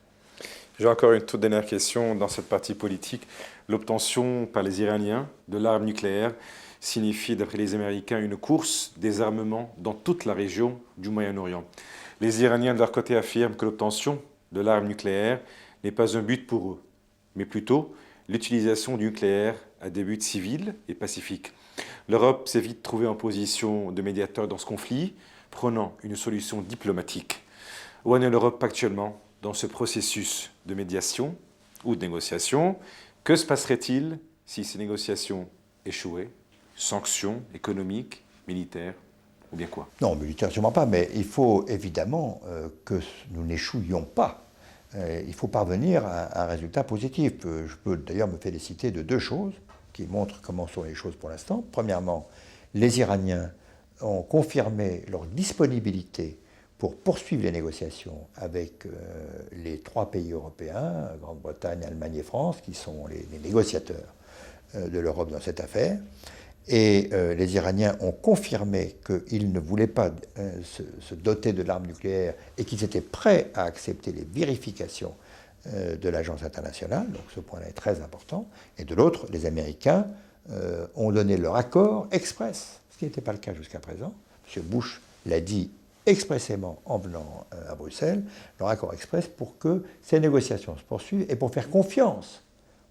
A: J'ai encore une toute dernière question dans cette partie politique. L'obtention par les Iraniens de l'arme nucléaire signifie, d'après les Américains, une course des armements dans toute la région du Moyen-Orient. Les Iraniens, de leur côté, affirment que l'obtention de l'arme nucléaire n'est pas un but pour eux. mais plutôt l'utilisation du nucléaire à des buts civils et pacifiques. L'Europe s'est vite trouvée en position de médiateur dans ce conflit, prenant une solution diplomatique. Où en est l'Europe actuellement dans ce processus de médiation ou de négociation? Que se passerait-il si ces négociations échouaient? Sanctions économiques, militaires, ou bien quoi?
B: Non, militaire, sûrement pas, mais il faut évidemment que nous n'échouions pas. Il faut parvenir à un résultat positif. Je peux d'ailleurs me féliciter de deux choses qui montrent comment sont les choses pour l'instant. Premièrement, les Iraniens ont confirmé leur disponibilité pour poursuivre les négociations avec les trois pays européens, Grande-Bretagne, Allemagne et France, qui sont les négociateurs de l'Europe dans cette affaire. Et les Iraniens ont confirmé qu'ils ne voulaient pas se doter de l'arme nucléaire et qu'ils étaient prêts à accepter les vérifications de l'agence internationale. Donc ce point-là est très important. Et de l'autre, les Américains ont donné leur accord express, ce qui n'était pas le cas jusqu'à présent. M. Bush l'a dit expressément en venant à Bruxelles, leur accord express pour que ces négociations se poursuivent et pour faire confiance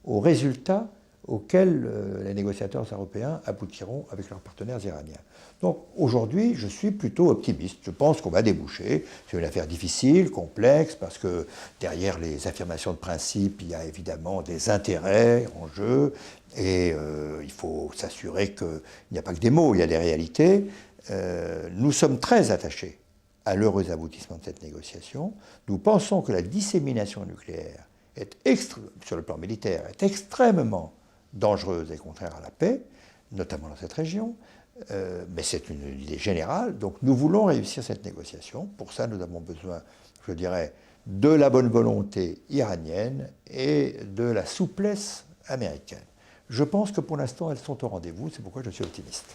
B: aux résultats auxquels les négociateurs européens aboutiront avec leurs partenaires iraniens. Donc aujourd'hui, je suis plutôt optimiste. Je pense qu'on va déboucher. C'est une affaire difficile, complexe, parce que derrière les affirmations de principe, il y a évidemment des intérêts en jeu, et il faut s'assurer qu'il n'y a pas que des mots, il y a des réalités. Nous sommes très attachés à l'heureux aboutissement de cette négociation. Nous pensons que la dissémination nucléaire sur le plan militaire est extrêmement dangereuse et contraire à la paix, notamment dans cette région, mais c'est une idée générale. Donc nous voulons réussir cette négociation. Pour ça, nous avons besoin, je dirais, de la bonne volonté iranienne et de la souplesse américaine. Je pense que pour l'instant, elles sont au rendez-vous, c'est pourquoi je suis optimiste.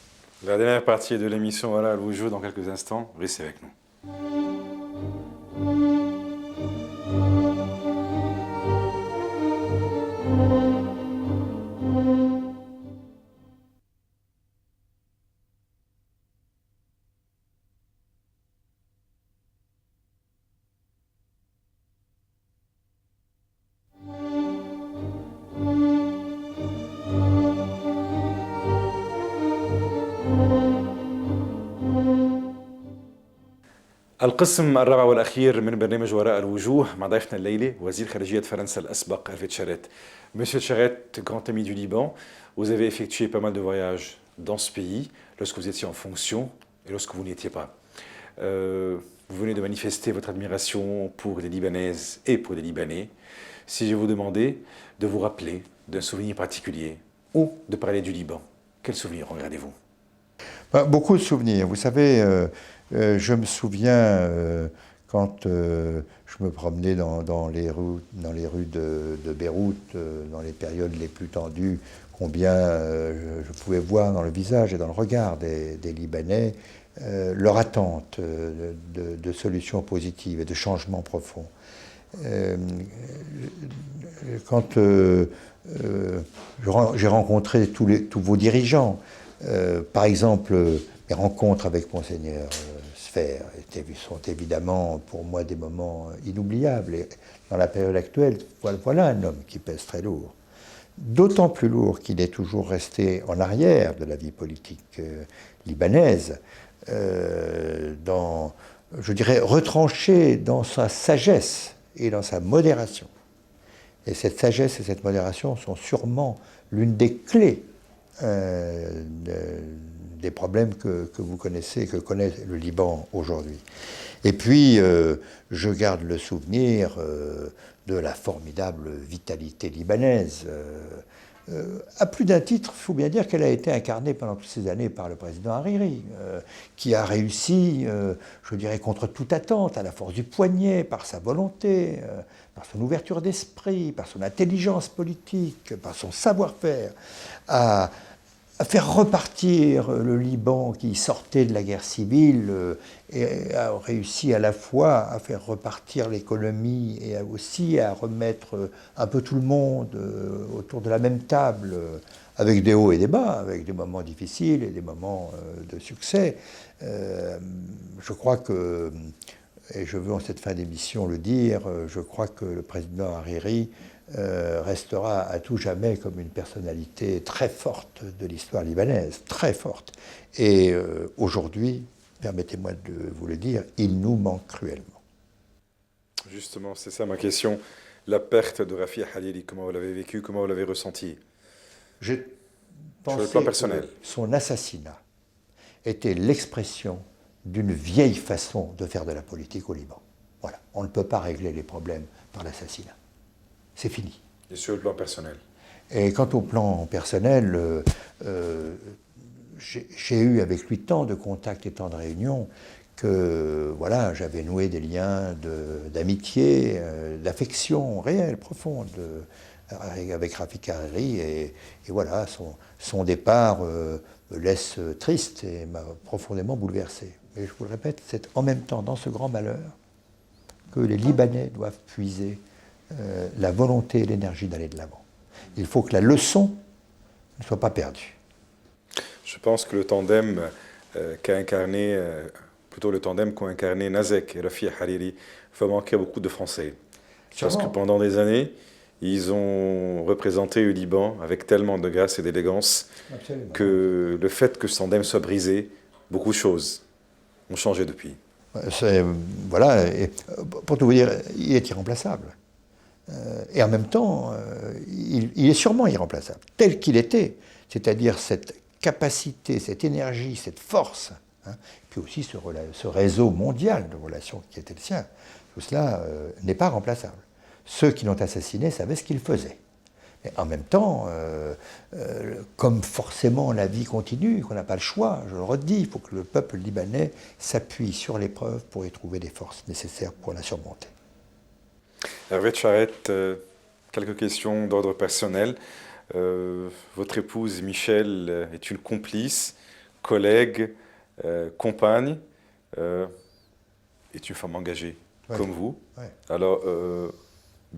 A: La dernière partie de l'émission, voilà, elle vous joue dans quelques instants. Restez avec nous. القسم الرابع والأخير من برنامج وراء الوجوه مع ضيفنا الليلة وزير خارجية فرنسا الأسبق Hervé Tcharet. Monsieur Tcharet, grand ami du Liban, vous avez effectué pas mal de voyages dans ce pays lorsque vous étiez en fonction et lorsque vous n'étiez pas. Vous venez de manifester votre admiration pour les Libanaises et pour les Libanais. Si je vous demandais de vous rappeler d'un souvenir particulier ou de parler du Liban, quel souvenir regardez-vous?
B: Beaucoup de souvenirs. Vous savez, je me souviens quand je me promenais dans les rues de Beyrouth, dans les périodes les plus tendues, combien je pouvais voir dans le visage et dans le regard des Libanais leur attente de solutions positives et de changements profonds. Quand j'ai rencontré tous vos dirigeants, par exemple, les rencontres avec Monseigneur Sfer sont évidemment pour moi des moments inoubliables. Et dans la période actuelle, voilà un homme qui pèse très lourd. D'autant plus lourd qu'il est toujours resté en arrière de la vie politique libanaise, je dirais retranché dans sa sagesse et dans sa modération. Et cette sagesse et cette modération sont sûrement l'une des clés des problèmes que vous connaissez, que connaît le Liban aujourd'hui. Et puis, je garde le souvenir de la formidable vitalité libanaise. À plus d'un titre, il faut bien dire qu'elle a été incarnée pendant toutes ces années par le président Hariri, qui a réussi, je dirais, contre toute attente, à la force du poignet, par sa volonté, par son ouverture d'esprit, par son intelligence politique, par son savoir-faire, à faire repartir le Liban qui sortait de la guerre civile et a réussi à la fois à faire repartir l'économie et aussi à remettre un peu tout le monde autour de la même table, avec des hauts et des bas, avec des moments difficiles et des moments de succès. Je crois que, et je veux en cette fin d'émission le dire, je crois que le président Hariri restera à tout jamais comme une personnalité très forte de l'histoire libanaise, très forte. Et aujourd'hui, permettez-moi de vous le dire, il nous manque cruellement.
A: Justement, c'est ça ma question. La perte de Rafi Hariri, comment vous l'avez vécu, comment vous l'avez ressenti?
B: J'ai
A: Sur le
B: pensé
A: plan personnel.
B: que son assassinat était l'expression d'une vieille façon de faire de la politique au Liban. Voilà, on ne peut pas régler les problèmes par l'assassinat. C'est fini.
A: Et sur le plan personnel?
B: Et quant au plan personnel, j'ai eu avec lui tant de contacts et tant de réunions que voilà, j'avais noué des liens d'amitié, d'affection réelle, profonde avec Rafik Hariri. Et voilà, son départ me laisse triste et m'a profondément bouleversé. Mais je vous le répète, c'est en même temps dans ce grand malheur que les Libanais doivent puiser la volonté et l'énergie d'aller de l'avant. Il faut que la leçon ne soit pas perdue.
A: Je pense que le tandem qu'a incarné, plutôt le tandem qu'ont incarné Nazek et Rafi Hariri va manquer à beaucoup de Français. Parce que pendant des années, ils ont représenté le Liban avec tellement de grâce et d'élégance que le fait que ce tandem soit brisé, beaucoup de choses ont changé depuis.
B: Voilà, et pour tout vous dire, il est irremplaçable. Et en même temps, il est sûrement irremplaçable, tel qu'il était, c'est-à-dire cette capacité, cette énergie, cette force, hein, puis aussi ce réseau mondial de relations qui était le sien, tout cela n'est pas remplaçable. Ceux qui l'ont assassiné savaient ce qu'ils faisaient. Mais en même temps, comme forcément la vie continue, qu'on n'a pas le choix, je le redis, il faut que le peuple libanais s'appuie sur l'épreuve pour y trouver les forces nécessaires pour la surmonter.
A: Hervé Charette, quelques questions d'ordre personnel. Votre épouse Michel est une complice, collègue, compagne, est une femme engagée, comme vous.
B: Ouais.
A: Alors,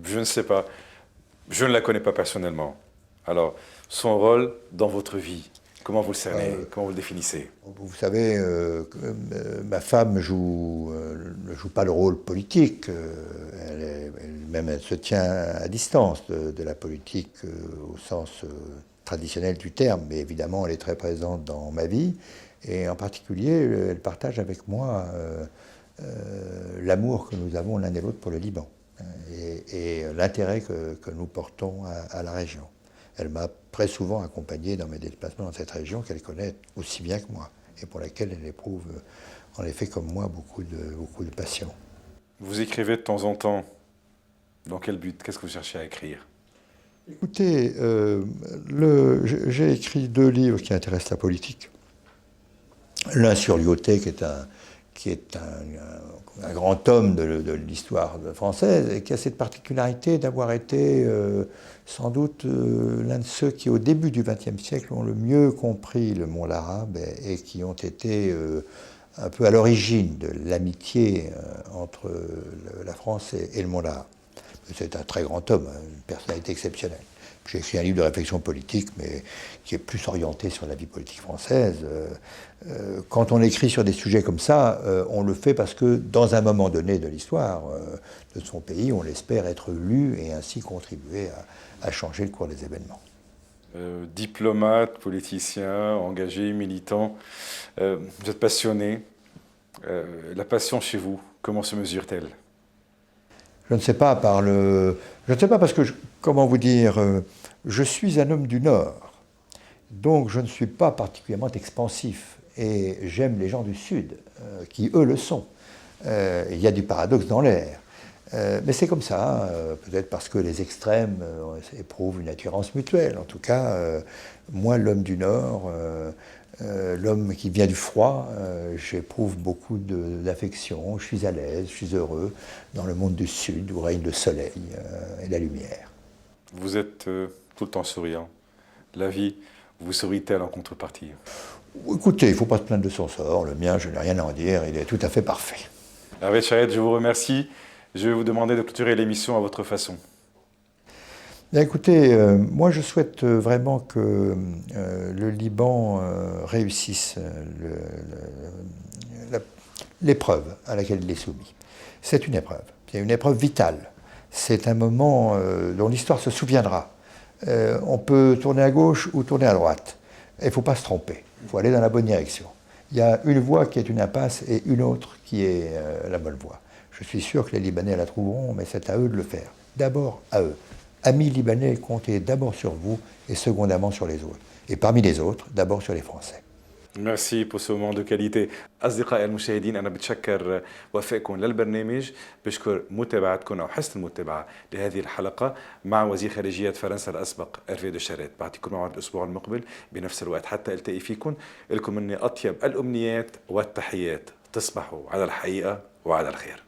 A: je ne sais pas, je ne la connais pas personnellement. Alors, son rôle dans votre vie, comment vous le cernez, comment vous le définissez?
B: Vous savez, ma femme ne joue pas le rôle politique. Elle se tient à distance de la politique au sens traditionnel du terme, mais évidemment, elle est très présente dans ma vie. Et en particulier, elle partage avec moi l'amour que nous avons l'un et l'autre pour le Liban et l'intérêt que nous portons à la région. Elle m'a très souvent accompagné dans mes déplacements dans cette région qu'elle connaît aussi bien que moi et pour laquelle elle éprouve, en effet, comme moi, beaucoup de passion.
A: Vous écrivez de temps en temps. Dans quel but? Qu'est-ce que vous cherchez à écrire?
B: Écoutez, j'ai écrit 2 livres qui intéressent la politique. L'un sur Lyautey, qui est un grand homme de l'histoire française et qui a cette particularité d'avoir été sans doute l'un de ceux qui, au début du XXe siècle, ont le mieux compris le monde arabe et qui ont été un peu à l'origine de l'amitié entre la France et le monde arabe. C'est un très grand homme, une personnalité exceptionnelle. J'ai écrit un livre de réflexion politique, mais qui est plus orienté sur la vie politique française. Quand on écrit sur des sujets comme ça, on le fait parce que, dans un moment donné de l'histoire de son pays, on l'espère être lu et ainsi contribuer à changer le cours des événements.
A: Diplomate, politicien, engagé, militant, vous êtes passionné. La passion chez vous, comment se mesure-t-elle?
B: Je ne sais pas je ne sais pas parce que, comment vous dire, je suis un homme du Nord, donc je ne suis pas particulièrement expansif et j'aime les gens du Sud, qui eux le sont. Il y a du paradoxe dans l'air. Mais c'est comme ça, peut-être parce que les extrêmes éprouvent une attirance mutuelle. En tout cas, moi, l'homme du Nord, l'homme qui vient du froid, j'éprouve beaucoup d'affection, je suis à l'aise, je suis heureux dans le monde du Sud où règne le soleil et la lumière.
A: Vous êtes tout le temps souriant. La vie vous sourit-elle en contrepartie?
B: Écoutez, il ne faut pas se plaindre de son sort. Le mien, je n'ai rien à en dire, il est tout à fait parfait.
A: Hervé Charette, je vous remercie. Je vais vous demander de clôturer l'émission à votre façon.
B: Bien, écoutez, moi je souhaite vraiment que le Liban réussisse l'épreuve à laquelle il est soumis. C'est une épreuve vitale. c'est un moment dont l'histoire se souviendra. On peut tourner à gauche ou tourner à droite. Il ne faut pas se tromper, il faut aller dans la bonne direction. Il y a une voie qui est une impasse et une autre qui est la bonne voie. Je suis sûr que les Libanais la trouveront, mais c'est à eux de le faire. D'abord à eux. Amis libanais, comptez d'abord sur vous et secondamment sur les autres. Et parmi les autres, d'abord sur les Français.
A: ميرسي بو سو مومون دو كاليتي. أصدقائي المشاهدين، أنا بتشكر وفائكم للبرنامج، بشكر متابعتكم أو حسن المتابعة لهذه الحلقة مع وزير خارجية فرنسا الأسبق إرفي دو شاريت. بعطيكم موعد الأسبوع المقبل بنفس الوقت حتى ألتقي فيكم. لكم مني أطيب الأمنيات والتحيات. تصبحوا على الحقيقة وعلى الخير.